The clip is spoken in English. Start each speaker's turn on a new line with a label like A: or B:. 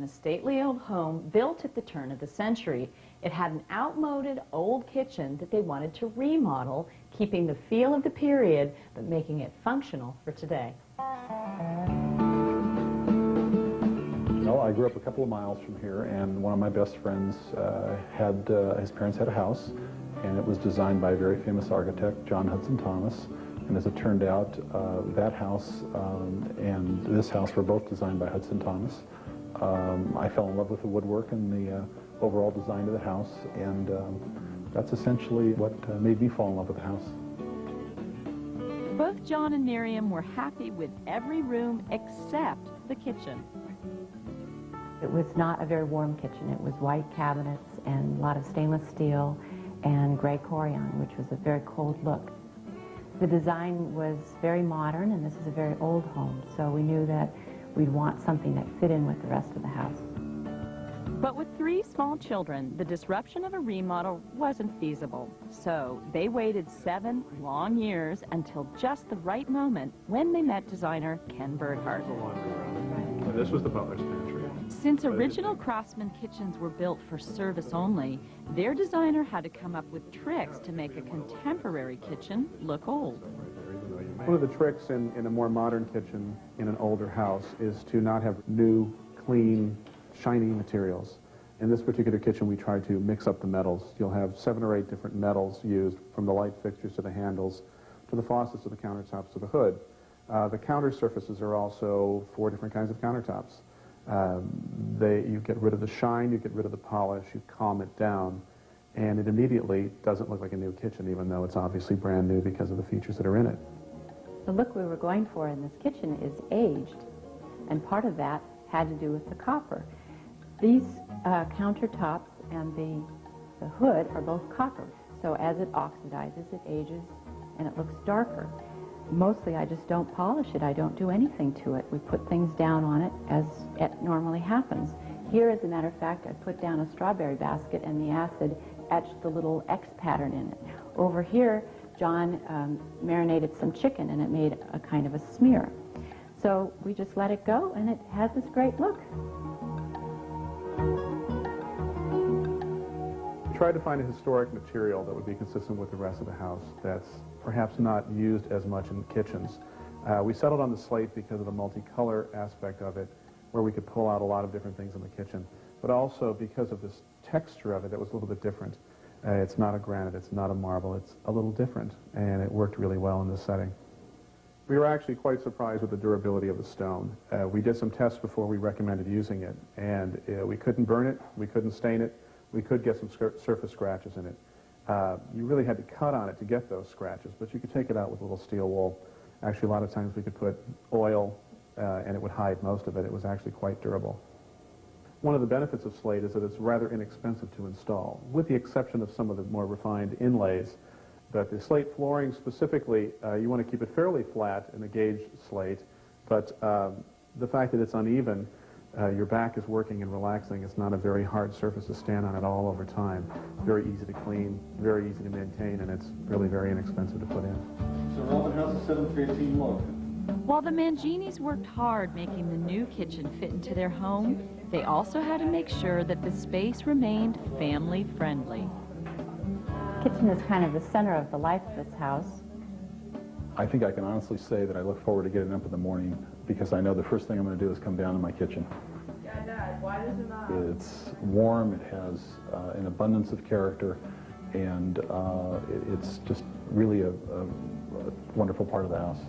A: a stately old home built at the turn of the century. It had an outmoded old kitchen that they wanted to remodel, keeping the feel of the period, but making it functional for today.
B: Well, I grew up a couple of miles from here, and one of my best friends his parents had a house, and it was designed by a very famous architect, John Hudson Thomas. And as it turned out, that house and this house were both designed by Hudson Thomas. I fell in love with the woodwork and the overall design of the house, and that's essentially what made me fall in love with the house.
A: Both John and Miriam were happy with every room except the kitchen.
C: It was not a very warm kitchen. It was white cabinets and a lot of stainless steel and gray corian, which was a very cold look. The design was very modern, and this is a very old home, so we knew that we'd want something that fit in with the rest of the house.
A: But with 3 small children, the disruption of a remodel wasn't feasible. So they waited 7 long years until just the right moment when they met designer Ken Burghardt.
B: This was the butler's pantry.
A: Since original Craftsman kitchens were built for service only, their designer had to come up with tricks to make a contemporary kitchen look old.
D: One of the tricks in a more modern kitchen in an older house is to not have new, clean, shiny materials. In this particular kitchen, we try to mix up the metals. You'll have 7 or 8 different metals used, from the light fixtures to the handles, to the faucets, to the countertops, to the hood. The counter surfaces are also 4 different kinds of countertops. You get rid of the shine, you get rid of the polish, you calm it down, and it immediately doesn't look like a new kitchen, even though it's obviously brand new because of the features that are in it.
C: The look we were going for in this kitchen is aged, and part of that had to do with the copper. These countertops and the hood are both copper, so as it oxidizes, it ages, and it looks darker. Mostly I just don't polish it. I don't do anything to it. We put things down on it as it normally happens. Here, as a matter of fact, I put down a strawberry basket and the acid etched the little X pattern in it. Over here, John marinated some chicken and it made a kind of a smear. So we just let it go and it has this great look.
D: Try to find a historic material that would be consistent with the rest of the house that's perhaps not used as much in kitchens. We settled on the slate because of the multicolor aspect of it, where we could pull out a lot of different things in the kitchen, but also because of this texture of it that was a little bit different. It's not a granite, it's not a marble, it's a little different, and it worked really well in this setting. We were actually quite surprised with the durability of the stone. We did some tests before we recommended using it, and we couldn't burn it, we couldn't stain it, we could get some surface scratches in it. You really had to cut on it to get those scratches, but you could take it out with a little steel wool. Actually, a lot of times we could put oil and it would hide most of it. It was actually quite durable. One of the benefits of slate is that it's rather inexpensive to install, with the exception of some of the more refined inlays. But the slate flooring specifically, you want to keep it fairly flat in a gauge slate, but the fact that it's uneven, your back is working and relaxing. It's not a very hard surface to stand on at all over time. Very easy to clean, very easy to maintain, and it's really very inexpensive to put in.
B: So Robin, how's the 7-3-18 look?
A: While the Manginis worked hard making the new kitchen fit into their home, they also had to make sure that the space remained family-friendly.
C: The kitchen is kind of the center of the life of this house.
B: I think I can honestly say that I look forward to getting up in the morning because I know the first thing I'm going to do is come down to my kitchen.
E: Yeah, Dad, why does it not?
B: It's warm, it has an abundance of character, and it's just really a wonderful part of the house.